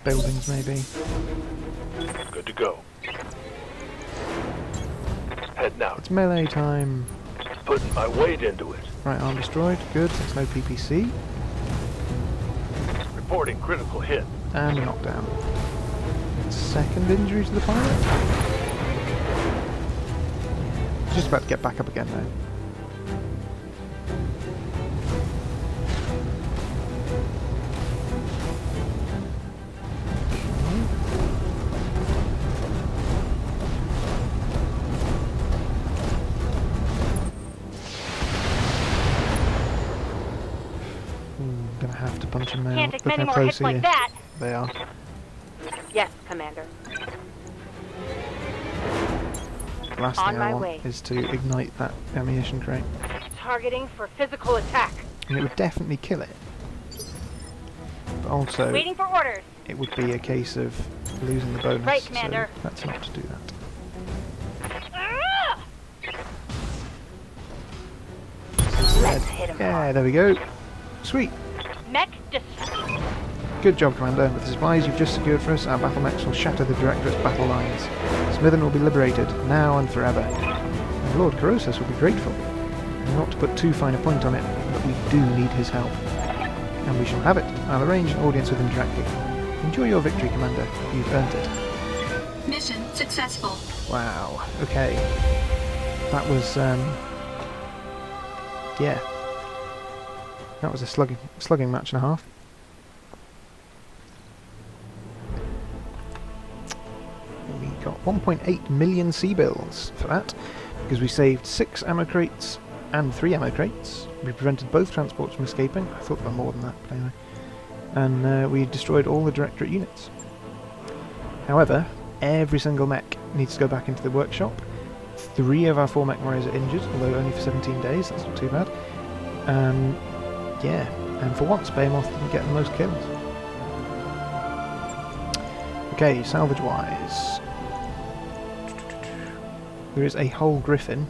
Speaker 1: Buildings, maybe.
Speaker 8: Good to go. Heading out.
Speaker 1: It's melee time.
Speaker 8: Putting my weight into it.
Speaker 1: Right arm destroyed. Good. That's no PPC.
Speaker 8: Reporting critical hit.
Speaker 1: And a knockdown. Second injury to the pilot. Just about to get back up again though. Gonna have to punch him now.
Speaker 7: Can't take
Speaker 1: Look
Speaker 7: many
Speaker 1: how
Speaker 7: more
Speaker 1: close
Speaker 7: hits
Speaker 1: he
Speaker 7: like
Speaker 1: is.
Speaker 7: that.
Speaker 1: They are.
Speaker 4: Yes, Commander.
Speaker 1: The last
Speaker 4: On
Speaker 1: thing
Speaker 4: my
Speaker 1: I want
Speaker 4: way.
Speaker 1: is to ignite that ammunition crate.
Speaker 4: Targeting for physical attack.
Speaker 1: And it would definitely kill it. But also,
Speaker 7: Waiting for orders.
Speaker 1: it would be a case of losing the bonus.
Speaker 7: Right,
Speaker 1: so
Speaker 7: Commander.
Speaker 1: let's not do that.
Speaker 4: Let's hit him
Speaker 1: Yeah,
Speaker 4: hard.
Speaker 1: there we go. Sweet.
Speaker 7: Mech destroyed.
Speaker 1: Good job, Commander. With the supplies you've just secured for us, our battle mechs will shatter the Directorate's battle lines. Smithon will be liberated, now and forever. And Lord Karosas will be grateful. Not to put too fine a point on it, but we do need his help. And we shall have it. I'll arrange an audience with him directly. Enjoy your victory, Commander. You've earned it.
Speaker 10: Mission successful.
Speaker 1: Wow. Okay. That was, yeah. That was a slugging match and a half. We got 1.8 million C-bills for that, because we saved 6 ammo crates and 3 ammo crates. We prevented both transports from escaping. I thought there were more than that, but anyway. And we destroyed all the Directorate units. However, every single mech needs to go back into the workshop. 3 of our 4 mech warriors are injured, although only for 17 days, that's not too bad. Yeah, and for once Behemoth didn't get the most kills. Okay, salvage-wise. There is a whole griffin,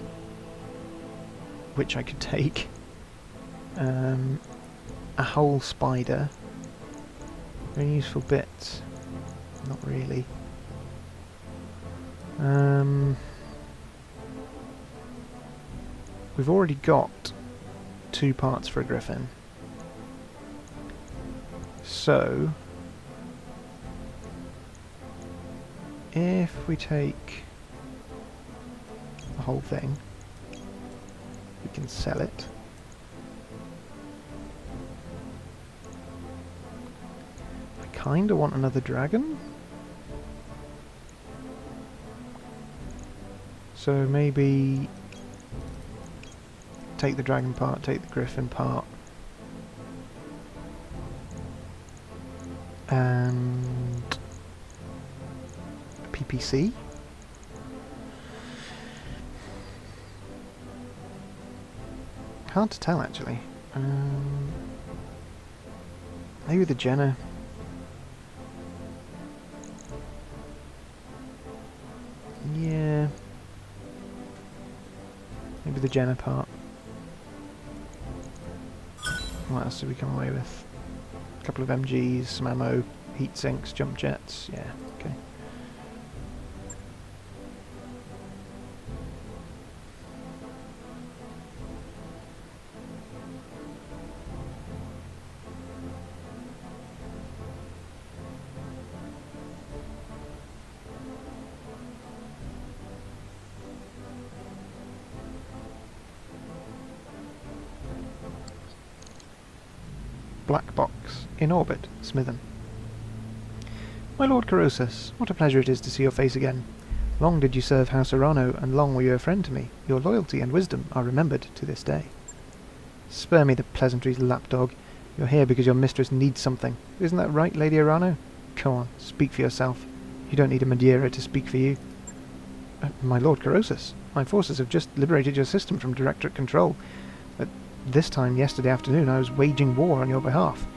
Speaker 1: which I could take. A whole spider. Any useful bits? Not really. We've already got 2 parts for a griffin. So, if we take the whole thing, we can sell it. I kinda want another dragon. So maybe take the dragon part, take the griffin part, and a PPC. Hard to tell, actually. Maybe the Jenner. Yeah. Maybe the Jenner part. What else did we come away with? A couple of MGs, some ammo, heat sinks, jump jets. Yeah, okay. Black box, in orbit, Smithon. My Lord Karosas, what a pleasure it is to see your face again. Long did you serve House Arano, and long were you a friend to me. Your loyalty and wisdom are remembered to this day. Spare me the pleasantries, lapdog. You're here because your mistress needs something. Isn't that right, Lady Arano? Come on, speak for yourself. You don't need a Madeira to speak for you. My Lord Karosas, my forces have just liberated your system from Directorate control. This time, yesterday afternoon, I was waging war on your behalf.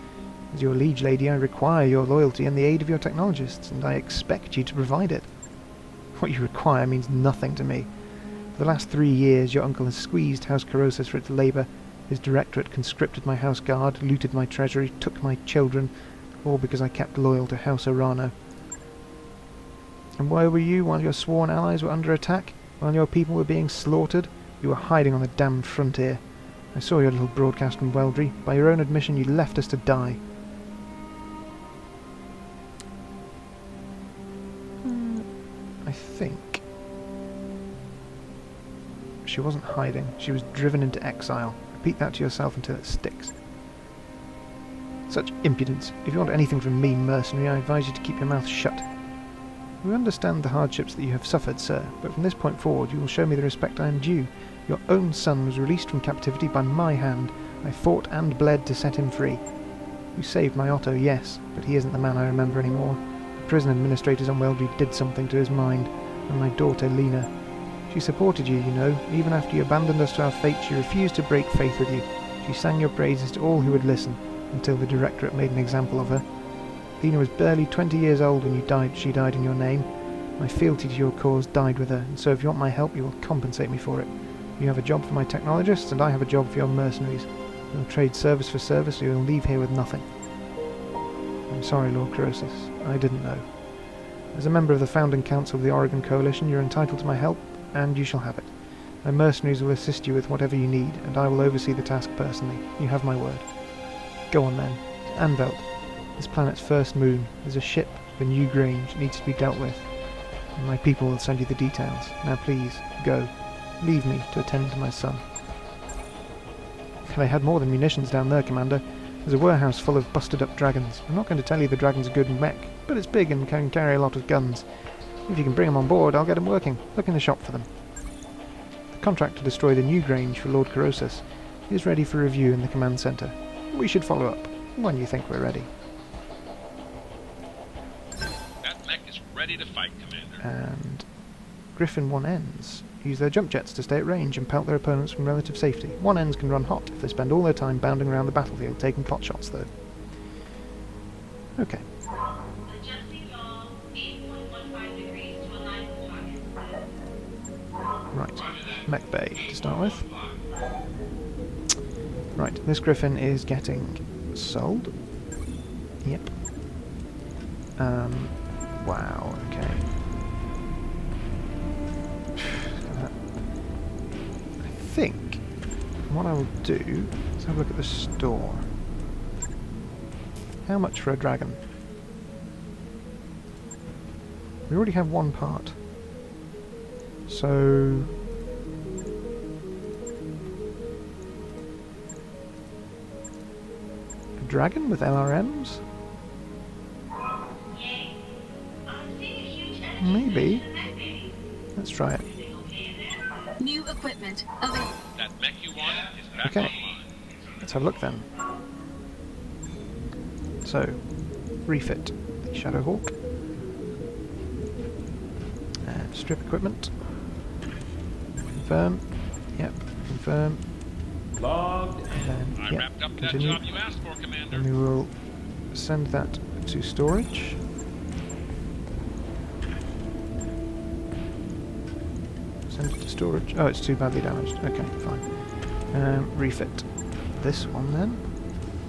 Speaker 1: As your liege lady, I require your loyalty and the aid of your technologists, and I expect you to provide it. What you require means nothing to me. For the last 3 years, your uncle has squeezed House Karosas for its labour. His Directorate conscripted my house guard, looted my treasury, took my children, all because I kept loyal to House Arano. And where were you while your sworn allies were under attack? While your people were being slaughtered? You were hiding on the damned frontier. I saw your little broadcast from Weldry. By your own admission, you left us to die. I think she wasn't hiding. She was driven into exile. Repeat that to yourself until it sticks. Such impudence. If you want anything from me, mercenary, I advise you to keep your mouth shut. We understand the hardships that you have suffered, sir, but from this point forward you will show me the respect I am due. Your own son was released from captivity by my hand. I fought and bled to set him free. You saved my Otto, yes, but he isn't the man I remember anymore. The prison administrators on Weldry did something to his mind, and my daughter, Lena. She supported you, you know. Even after you abandoned us to our fate, she refused to break faith with you. She sang your praises to all who would listen, until the Directorate made an example of her. Lena was barely 20 years old when she died in your name. My fealty to your cause died with her, and so if you want my help, you will compensate me for it. You have a job for my technologists, and I have a job for your mercenaries. We'll trade service for service, or you'll leave here with nothing. I'm sorry, Lord Karosas. I didn't know. As a member of the founding council of the Oregon Coalition, you're entitled to my help, and you shall have it. My mercenaries will assist you with whatever you need, and I will oversee the task personally. You have my word. Go on then. Anvelt. This planet's first moon. There's a ship, the New Grange, that needs to be dealt with. And my people will send you the details. Now please, go. Leave me to attend to my son. They had more than munitions down there, Commander. There's a warehouse full of busted-up dragons. I'm not going to tell you the dragon's a good mech, but it's big and can carry a lot of guns. If you can bring them on board, I'll get them working. Look in the shop for them. The contract to destroy the New Grange for Lord Karosas is ready for review in the command centre. We should follow up when you think we're ready.
Speaker 8: That mech is ready to fight, Commander.
Speaker 1: And Griffin 1Ns use their jump jets to stay at range and pelt their opponents from relative safety. 1Ns can run hot if they spend all their time bounding around the battlefield taking pot shots, though. Okay. Right, mech bay to start with. Right, this Griffin is getting sold. Yep. Wow, okay. I think what I will do is have a look at the store. How much for a dragon? We already have one part. So a dragon with LRMs? Maybe. Let's try it.
Speaker 10: New equipment available.
Speaker 8: That mech you wanted is back
Speaker 1: Okay.
Speaker 8: online.
Speaker 1: Let's have a look then. So, refit the Shadowhawk. And strip equipment. Confirm. Yep, confirm.
Speaker 2: Logged.
Speaker 1: And then,
Speaker 9: I
Speaker 1: yeah,
Speaker 9: wrapped up that
Speaker 1: continue.
Speaker 9: job you asked for, Commander.
Speaker 1: And we will send that to storage. Send it to storage. Oh, it's too badly damaged. Okay, fine. Refit this one then.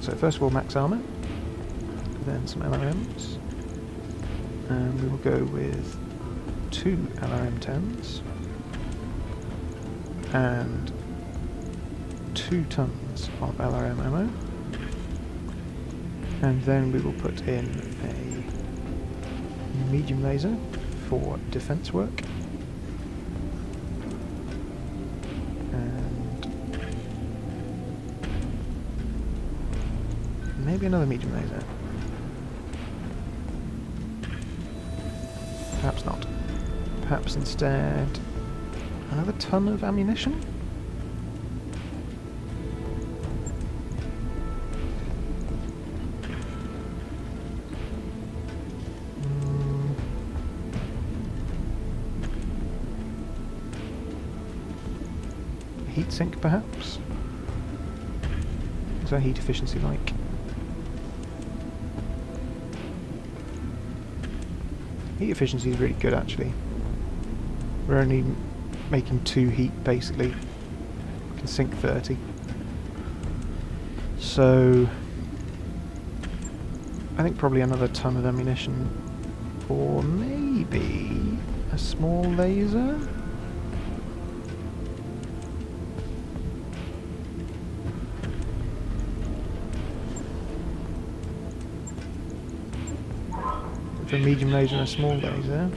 Speaker 1: So first of all, max armor. Then some LRMs. And we will go with 2 LRM 10s. And 2 tons of LRM ammo. And then we will put in a medium laser for defense work. And maybe another medium laser. Perhaps not. Perhaps instead another ton of ammunition? Heatsink, perhaps? What's our heat efficiency like? Heat efficiency is really good, actually. We're only making 2 heat, basically. We can sink 30. So I think probably another ton of ammunition, or maybe a small laser? A medium laser and a small laser.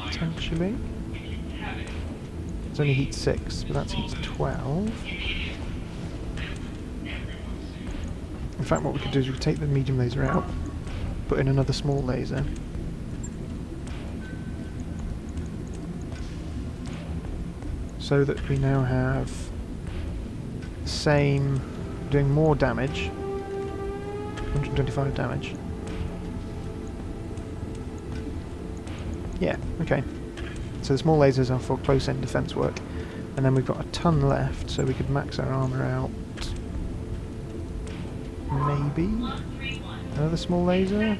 Speaker 1: Potentially. It's only heat 6, but that's heat 12. In fact, what we could do is we could take the medium laser out, put in another small laser. So that we now have the same, doing more damage. 125 damage. Yeah, okay. So the small lasers are for close-end defense work. And then we've got a ton left, so we could max our armor out. Maybe? Another small laser?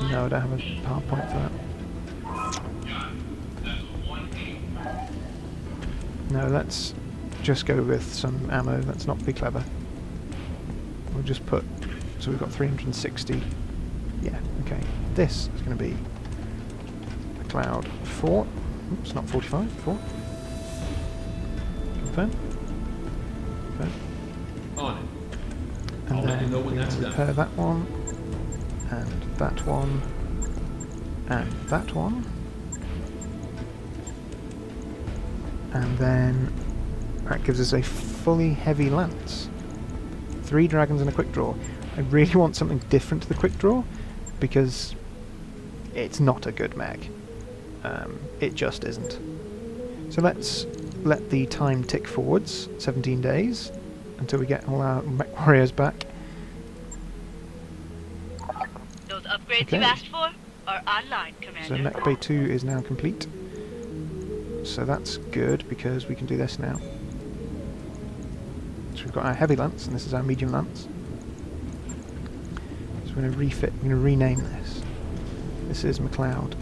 Speaker 1: No, I don't have a hard point for that. No, let's just go with some ammo. Let's not be clever. We'll just put... So we've got 360. Yeah, okay. This is going to be MacLeod 4. Oops, not 45, 4. Confirm. Confirm.
Speaker 2: On it.
Speaker 1: And
Speaker 2: I'll let you
Speaker 1: then
Speaker 2: know when
Speaker 1: we're
Speaker 2: that's
Speaker 1: going to
Speaker 2: done.
Speaker 1: repair that one, and that one, and that one. And then that gives us a fully heavy lance. 3 dragons and a quick draw. I really want something different to the quick draw, because it's not a good mech. It just isn't. So let's let the time tick forwards, 17 days, until we get all our mech warriors back.
Speaker 6: Those upgrades
Speaker 1: Okay.
Speaker 6: you asked for are online, Commander.
Speaker 1: So Mech Bay 2 is now complete. So that's good, because we can do this now. So we've got our heavy lance, and this is our medium lance. So we're going to refit, we're going to rename this. This is MacLeod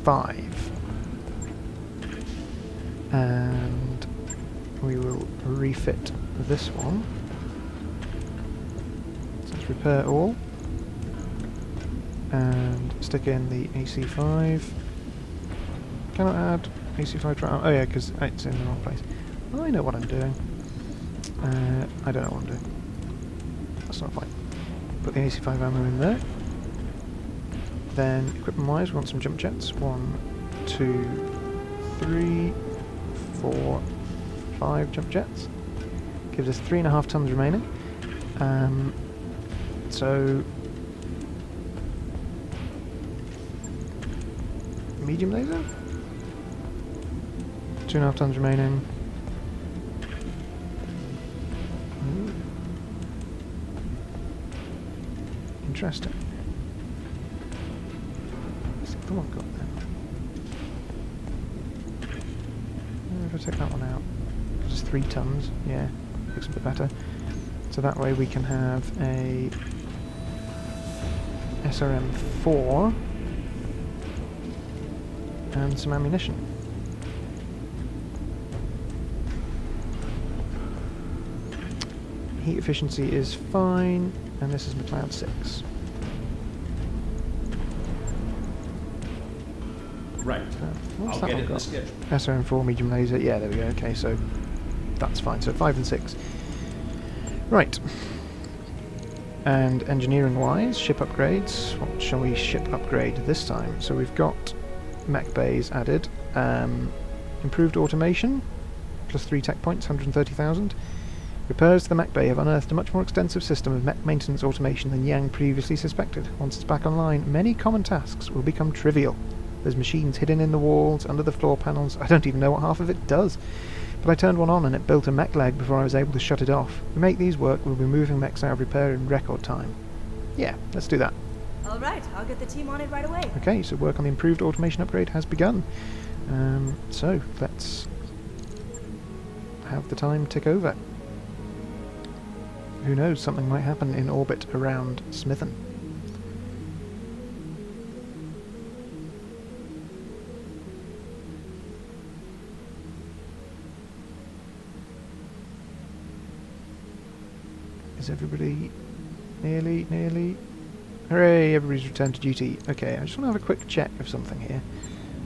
Speaker 1: 5. And we will refit this one. So let's repair all. And stick in the AC5. Cannot add AC5 to... Oh yeah, because it's in the wrong place. I know what I'm doing. I don't know what I'm doing. That's not fine. Put the AC5 ammo in there. Then, equipment-wise, we want some jump jets. 1, 2, 3, 4, 5 jump jets. Gives us 3.5 tons remaining. So... medium laser? 2.5 tons remaining. Ooh. Interesting. What's the other one got then? if I take that one out? Just 3 tons. Yeah, looks a bit better. So that way we can have a SRM4 and some ammunition. Heat efficiency is fine, and this is MacLeod 6.
Speaker 2: Right.
Speaker 1: What's
Speaker 2: I'll
Speaker 1: that
Speaker 2: get
Speaker 1: one
Speaker 2: it in the
Speaker 1: got?
Speaker 2: schedule.
Speaker 1: SRM4 medium laser. Yeah, there we go. Okay, so that's fine. So 5 and 6. Right. And engineering-wise, ship upgrades. What shall we ship upgrade this time? So we've got mech bays added. Improved automation, plus 3 tech points, 130,000. Repairs to the mech bay have unearthed a much more extensive system of mech maintenance automation than Yang previously suspected. Once it's back online, many common tasks will become trivial. There's machines hidden in the walls, under the floor panels. I don't even know what half of it does. But I turned one on and it built a mech leg before I was able to shut it off. To make these work, we'll be moving mechs out of repair in record time. Yeah, let's do that.
Speaker 3: Alright, I'll get the team on it right away.
Speaker 1: Okay, so work on the improved automation upgrade has begun. So, let's have the time tick over. Who knows, something might happen in orbit around Smithon. Is everybody nearly? Hooray, everybody's returned to duty. Okay, I just want to have a quick check of something here.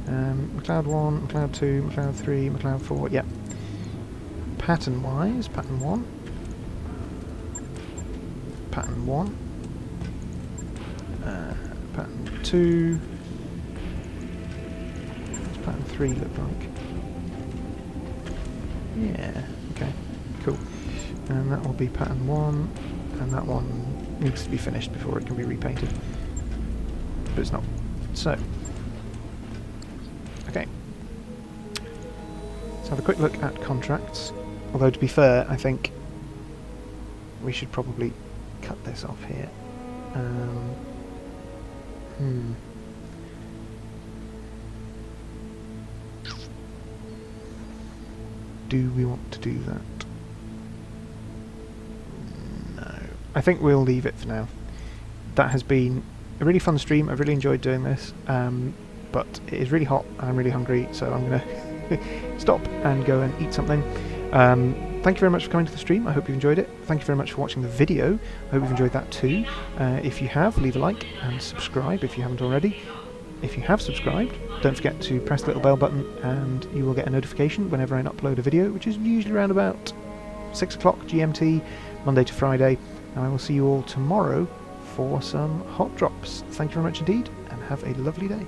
Speaker 1: MacLeod 1, MacLeod 2, MacLeod 3, MacLeod 4, yep. Pattern-wise, pattern 1. Pattern 1. Pattern 2. What's pattern 3 look like? Yeah, okay, cool. And that will be pattern 1, and that one needs to be finished before it can be repainted. But it's not. So, okay. Let's have a quick look at contracts. Although, to be fair, I think we should probably cut this off here. Do we want to do that? No. I think we'll leave it for now. That has been a really fun stream. I've really enjoyed doing this. But it is really hot and I'm really hungry, so I'm going to stop and go and eat something. Thank you very much for coming to the stream. I hope you've enjoyed it. Thank you very much for watching the video. I hope you've enjoyed that too. If you have, leave a like and subscribe if you haven't already. If you have subscribed, don't forget to press the little bell button and you will get a notification whenever I upload a video, which is usually around about 6 o'clock GMT, Monday to Friday. And I will see you all tomorrow for some hot drops. Thank you very much indeed, and have a lovely day.